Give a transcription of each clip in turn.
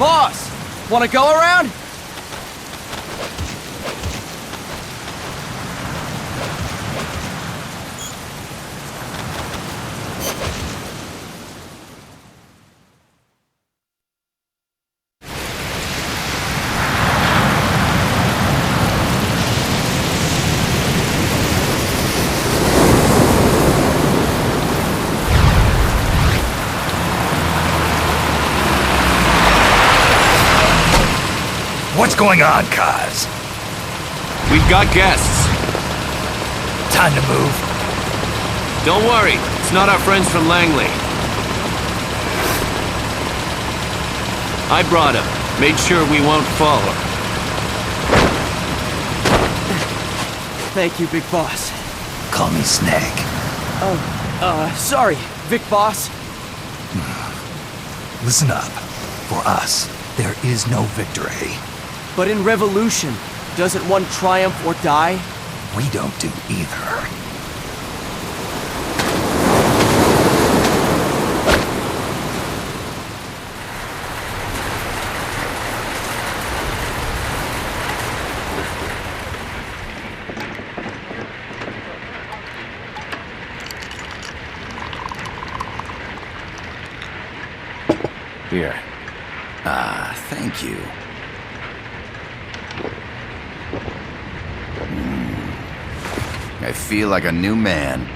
Boss, wanna go around? What's going on, Kaz? We've got guests. Time to move. Don't worry, it's not our friends from Langley. I brought him. Made sure we won't follow. Thank you, Big Boss. Call me Snake. Sorry, Vic Boss. Listen up. For us, there is no victory. But in Revolution, doesn't one triumph or die? We don't do either. Here. Thank you. I feel like a new man.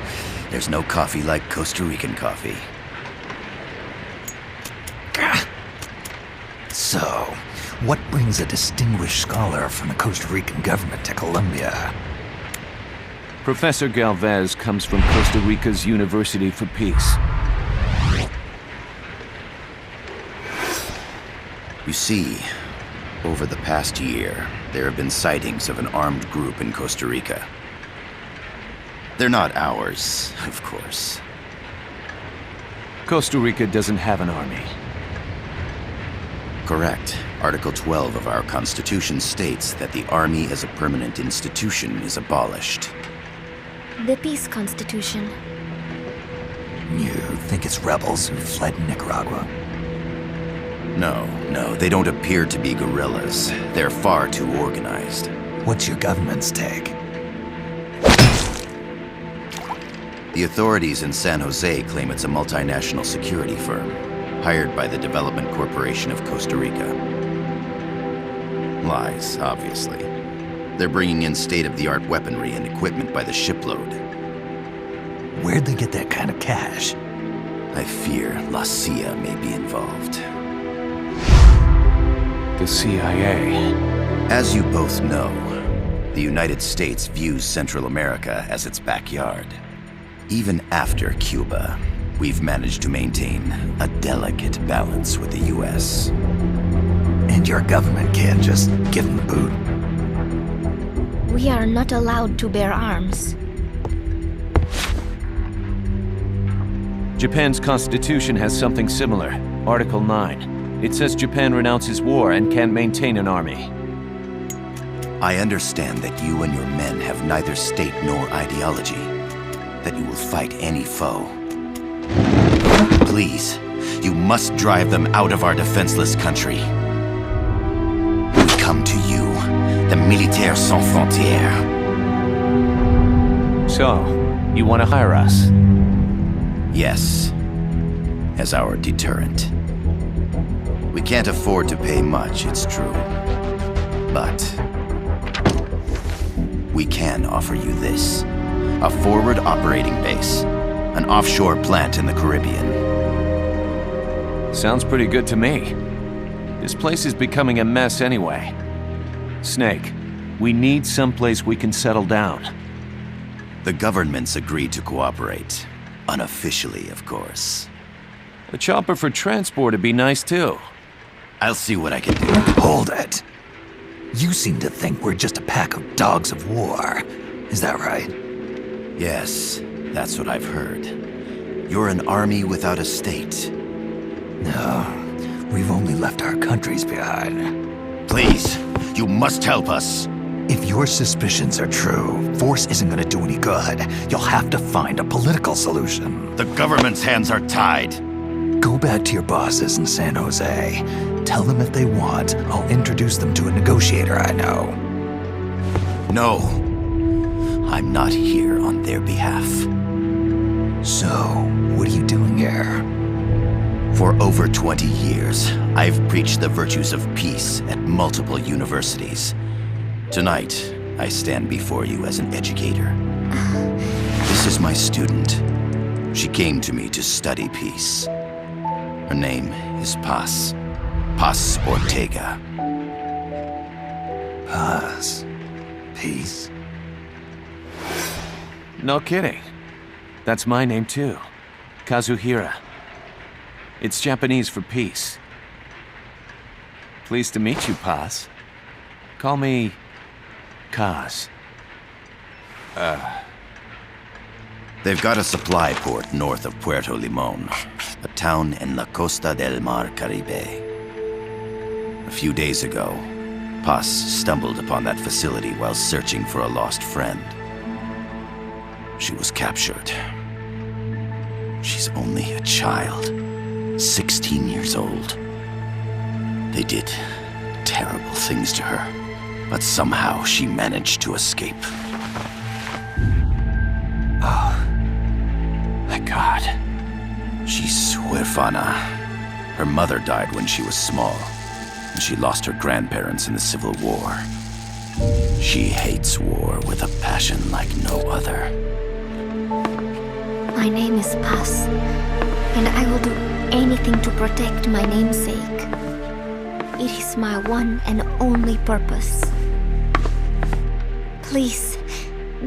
There's no coffee like Costa Rican coffee. So, what brings a distinguished scholar from the Costa Rican government to Colombia? Professor Galvez comes from Costa Rica's University for Peace. You see, over the past year, there have been sightings of an armed group in Costa Rica. They're not ours, of course. Costa Rica doesn't have an army. Correct. Article 12 of our Constitution states that the Army as a permanent institution is abolished. The Peace Constitution. You think it's rebels who fled Nicaragua? No, they don't appear to be guerrillas. They're far too organized. What's your government's take? The authorities in San Jose claim it's a multinational security firm, hired by the Development Corporation of Costa Rica. Lies, obviously. They're bringing in state-of-the-art weaponry and equipment by the shipload. Where'd they get that kind of cash? I fear La CIA may be involved. The CIA. As you both know, the United States views Central America as its backyard. Even after Cuba, we've managed to maintain a delicate balance with the US. And your government can't just give them the boot? We are not allowed to bear arms. Japan's constitution has something similar. Article 9. It says Japan renounces war and can't maintain an army. I understand that you and your men have neither state nor ideology. That you will fight any foe. Please, you must drive them out of our defenseless country. We come to you, the Militaires Sans Frontières. So, you want to hire us? Yes, as our deterrent. We can't afford to pay much, it's true. But we can offer you this. A forward operating base. An offshore plant in the Caribbean. Sounds pretty good to me. This place is becoming a mess anyway. Snake, we need someplace we can settle down. The government's agreed to cooperate. Unofficially, of course. A chopper for transport would be nice too. I'll see what I can do. Hold it. You seem to think we're just a pack of dogs of war. Is that right? Yes, that's what I've heard. You're an army without a state. No, we've only left our countries behind. Please, you must help us. If your suspicions are true, force isn't gonna do any good. You'll have to find a political solution. The government's hands are tied. Go back to your bosses in San Jose. Tell them if they want, I'll introduce them to a negotiator I know. No, I'm not here on their behalf. So, what are you doing here? For over 20 years, I've preached the virtues of peace at multiple universities. Tonight, I stand before you as an educator. This is my student. She came to me to study peace. Her name is Paz. Paz Ortega. Paz. Peace. No kidding. That's my name too. Kazuhira. It's Japanese for peace. Pleased to meet you, Paz. Call me Kaz. They've got a supply port north of Puerto Limon, a town in la Costa del Mar Caribe. A few days ago, Paz stumbled upon that facility while searching for a lost friend. She was captured. She's only a child, 16 years old. They did terrible things to her, but somehow she managed to escape. Oh, thank God. She's huérfana. Her mother died when she was small, and she lost her grandparents in the Civil War. She hates war with a passion like no other. My name is Paz, and I will do anything to protect my namesake. It is my one and only purpose. Please,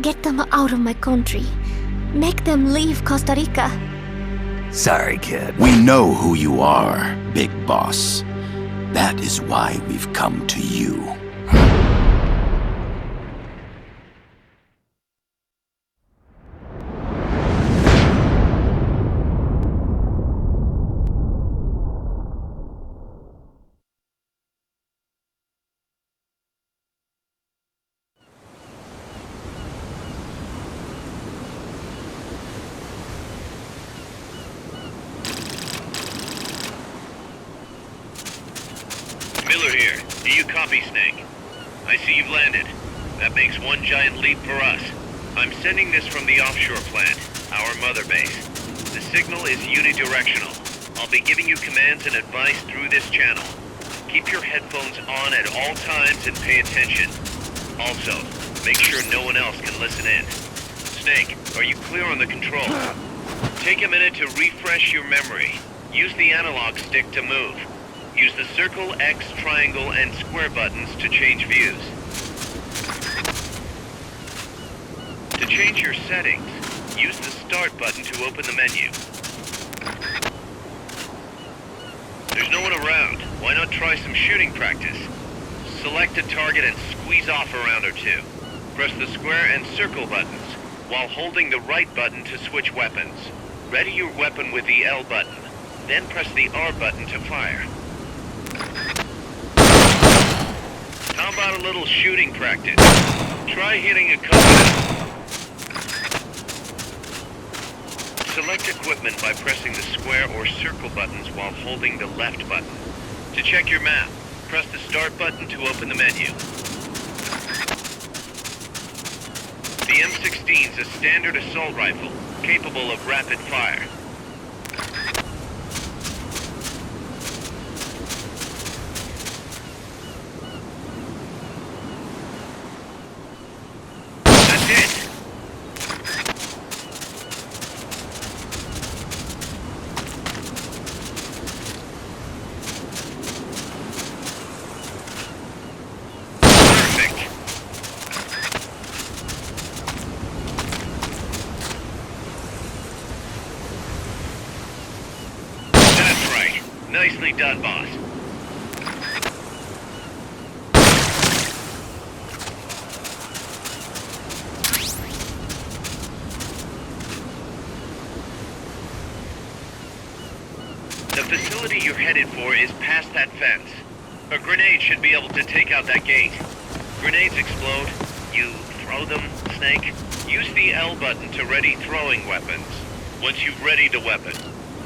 get them out of my country. Make them leave Costa Rica. Sorry, kid. We know who you are, Big Boss. That is why we've come to you. Miller here. Do you copy, Snake? I see you've landed. That makes one giant leap for us. I'm sending this from the offshore plant, our mother base. The signal is unidirectional. I'll be giving you commands and advice through this channel. Keep your headphones on at all times and pay attention. Also, make sure no one else can listen in. Snake, are you clear on the controls? Take a minute to refresh your memory. Use the analog stick to move. Use the circle, X, triangle, and square buttons to change views. To change your settings, use the start button to open the menu. There's no one around. Why not try some shooting practice? Select a target and squeeze off a round or two. Press the square and circle buttons, while holding the right button to switch weapons. Ready your weapon with the L button, then press the R button to fire. How about a little shooting practice? Try hitting a couple. Select equipment by pressing the square or circle buttons while holding the left button. To check your map, press the start button to open the menu. The M16 is a standard assault rifle, capable of rapid fire. That's it! Perfect! That's right. Nicely done, boss. The facility you're headed for is past that fence. A grenade should be able to take out that gate. Grenades explode. You throw them, Snake. Use the L button to ready throwing weapons. Once you've readied a weapon,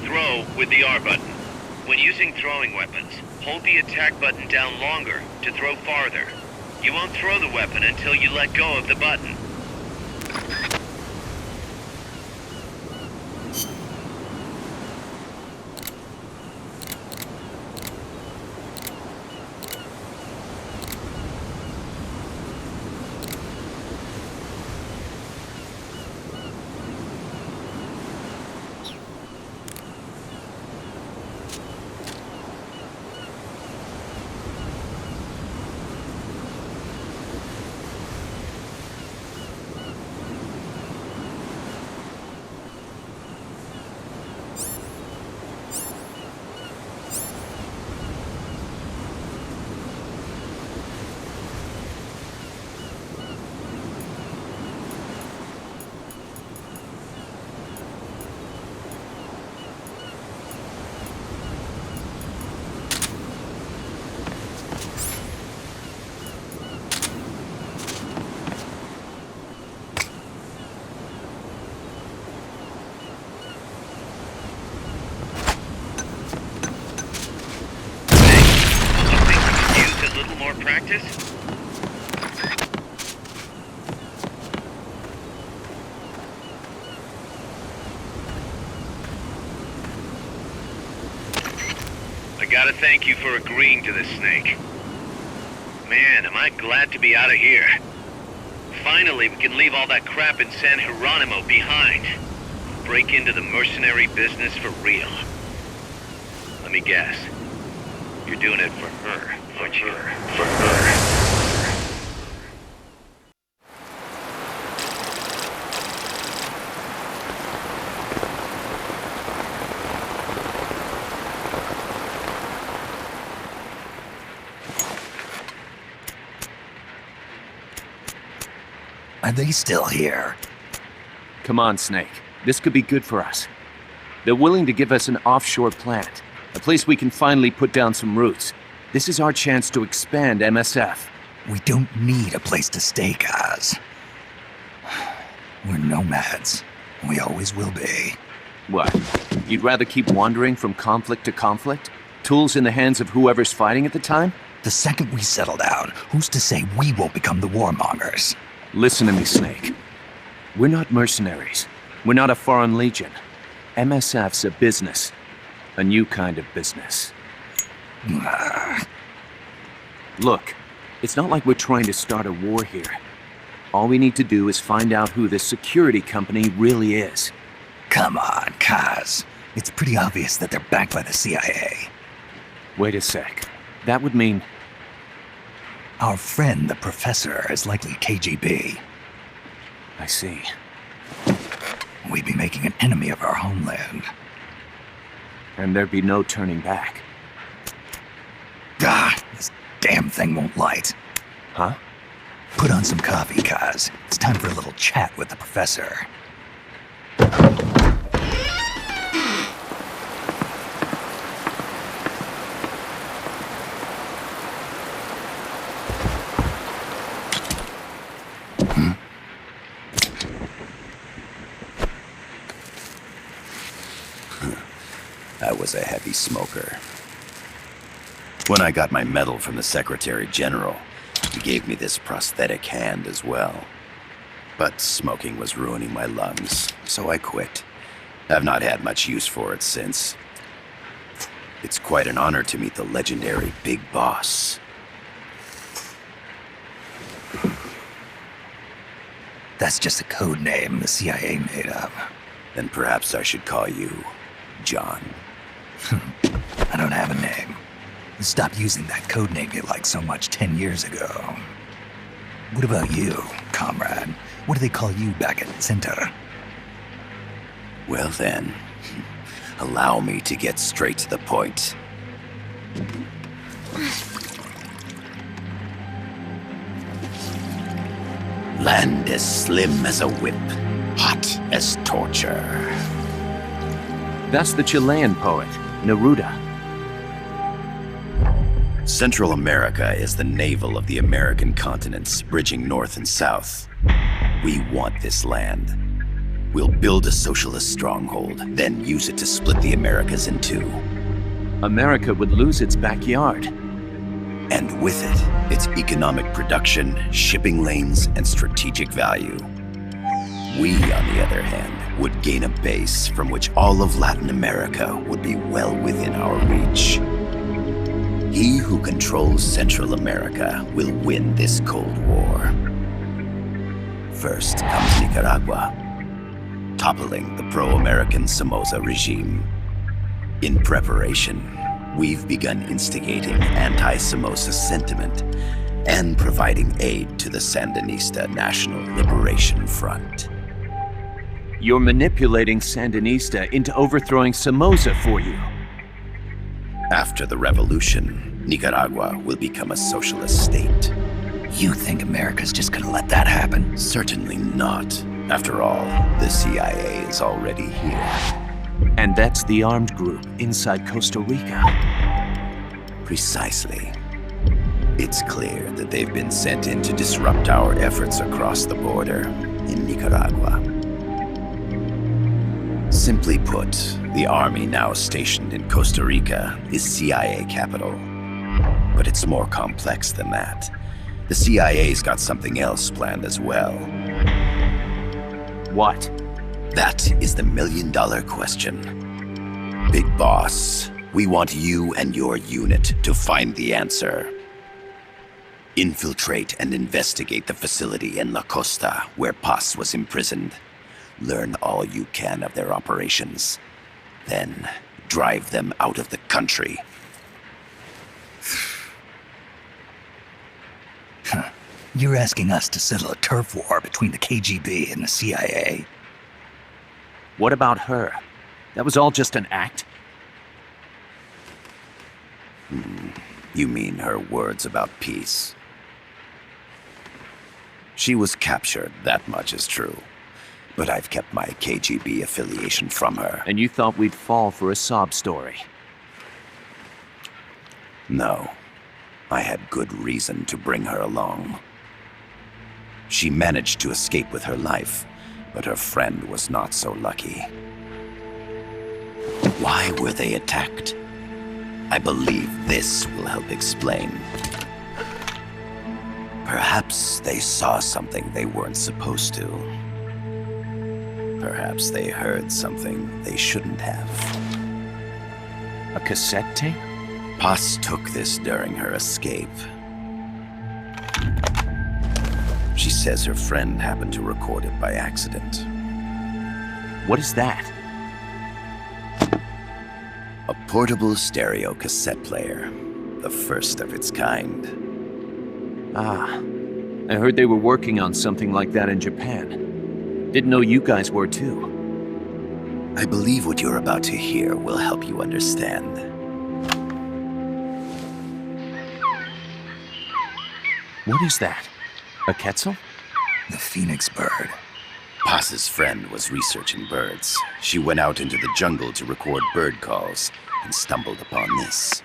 throw with the R button. When using throwing weapons, hold the attack button down longer to throw farther. You won't throw the weapon until you let go of the button. practice? I gotta thank you for agreeing to this, Snake. Man, am I glad to be out of here. Finally, we can leave all that crap in San Geronimo behind. Break into the mercenary business for real. Let me guess. You're doing it for her, aren't you? For her. Are they still here? Come on, Snake. This could be good for us. They're willing to give us an offshore plant, a place we can finally put down some roots. This is our chance to expand MSF. We don't need a place to stay, Kaz. We're nomads. We always will be. What? You'd rather keep wandering from conflict to conflict? Tools in the hands of whoever's fighting at the time? The second we settle down, who's to say we won't become the warmongers? Listen to me, Snake. We're not mercenaries. We're not a foreign legion. MSF's a business. A new kind of business. Look, it's not like we're trying to start a war here. All we need to do is find out who this security company really is. Come on, Kaz. It's pretty obvious that they're backed by the CIA. Wait a sec. That would mean... Our friend, the professor, is likely KGB. I see. We'd be making an enemy of our homeland. And there'd be no turning back. This damn thing won't light. Huh? Put on some coffee, Kaz. It's time for a little chat with the professor. I was a heavy smoker. When I got my medal from the Secretary General, he gave me this prosthetic hand as well. But smoking was ruining my lungs, so I quit. I've not had much use for it since. It's quite an honor to meet the legendary Big Boss. That's just a code name the CIA made up. Then perhaps I should call you John. I don't have a name. Stop using that code name you liked so much 10 years ago. What about you, comrade? What do they call you back at Center? Well then, allow me to get straight to the point. Land as slim as a whip, hot as torture. That's the Chilean poet, Neruda. Central America is the navel of the American continents, bridging north and south. We want this land. We'll build a socialist stronghold, then use it to split the Americas in two. America would lose its backyard. And with it, its economic production, shipping lanes, and strategic value. We, on the other hand, would gain a base from which all of Latin America would be well within our reach. He who controls Central America will win this Cold War. First comes Nicaragua, toppling the pro-American Somoza regime. In preparation, we've begun instigating anti-Somoza sentiment and providing aid to the Sandinista National Liberation Front. You're manipulating Sandinista into overthrowing Somoza for you. After the revolution, Nicaragua will become a socialist state. You think America's just gonna let that happen? Certainly not. After all, the CIA is already here. And that's the armed group inside Costa Rica. Precisely. It's clear that they've been sent in to disrupt our efforts across the border in Nicaragua. Simply put, the army now stationed in Costa Rica is CIA capital. But it's more complex than that. The CIA's got something else planned as well. What? That is the million-dollar question. Big Boss, we want you and your unit to find the answer. Infiltrate and investigate the facility in La Costa, where Paz was imprisoned. Learn all you can of their operations. Then, drive them out of the country. You're asking us to settle a turf war between the KGB and the CIA? What about her? That was all just an act? You mean her words about peace? She was captured, that much is true. But I've kept my KGB affiliation from her. And you thought we'd fall for a sob story? No. I had good reason to bring her along. She managed to escape with her life, but her friend was not so lucky. Why were they attacked? I believe this will help explain. Perhaps they saw something they weren't supposed to. Perhaps they heard something they shouldn't have. A cassette tape? Paz took this during her escape. She says her friend happened to record it by accident. What is that? A portable stereo cassette player. The first of its kind. Ah, I heard they were working on something like that in Japan. Didn't know you guys were too. I believe what you're about to hear will help you understand. What is that? A Quetzal? The phoenix bird. Paz's friend was researching birds. She went out into the jungle to record bird calls and stumbled upon this.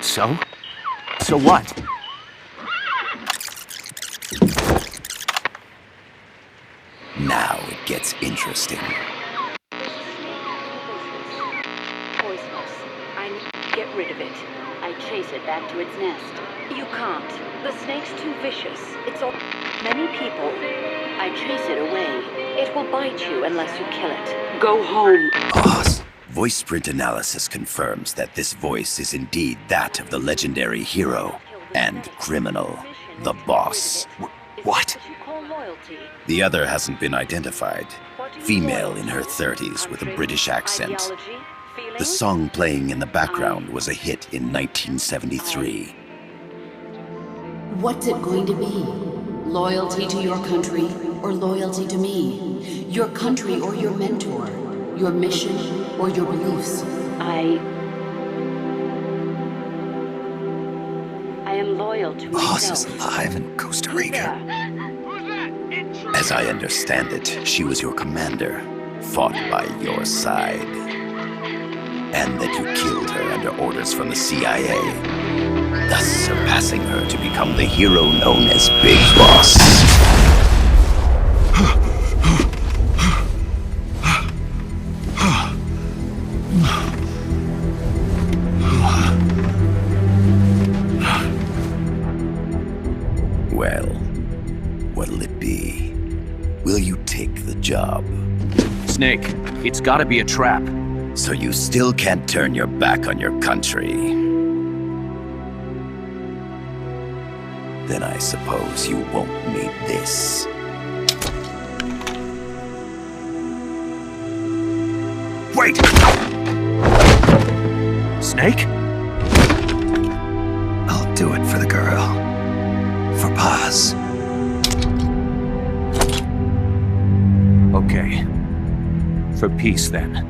So? So what? Now it gets interesting. Poisonous. I need to get rid of it. I chase it back to its nest. You can't. The snake's too vicious. It's all many people. I chase it away. It will bite you unless you kill it. Go home. Boss. Voice print analysis confirms that this voice is indeed that of the legendary hero and criminal, the Boss. What? The other hasn't been identified. Female in her 30s with a British accent. The song playing in the background was a hit in 1973. What's it going to be? Loyalty to your country or loyalty to me? Your country or your mentor? Your mission or your beliefs? I am loyal to Boss myself. is alive in Costa Rica. As I understand it, she was your commander, fought by your side. And that you killed her under orders from the CIA, thus surpassing her to become the hero known as Big Boss. Well, what'll it be? Will you take the job? Snake, it's gotta be a trap. So you still can't turn your back on your country? Then I suppose you won't need this. Wait! Snake? I'll do it for the girl. For Paz. Okay. For peace, then.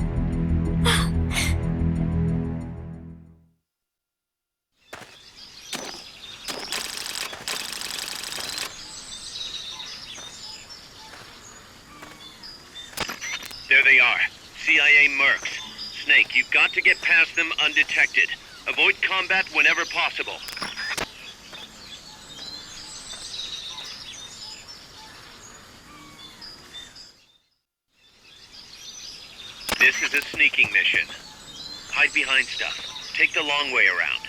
There they are. CIA mercs. Snake, you've got to get past them undetected. Avoid combat whenever possible. This is a sneaking mission. Hide behind stuff. Take the long way around.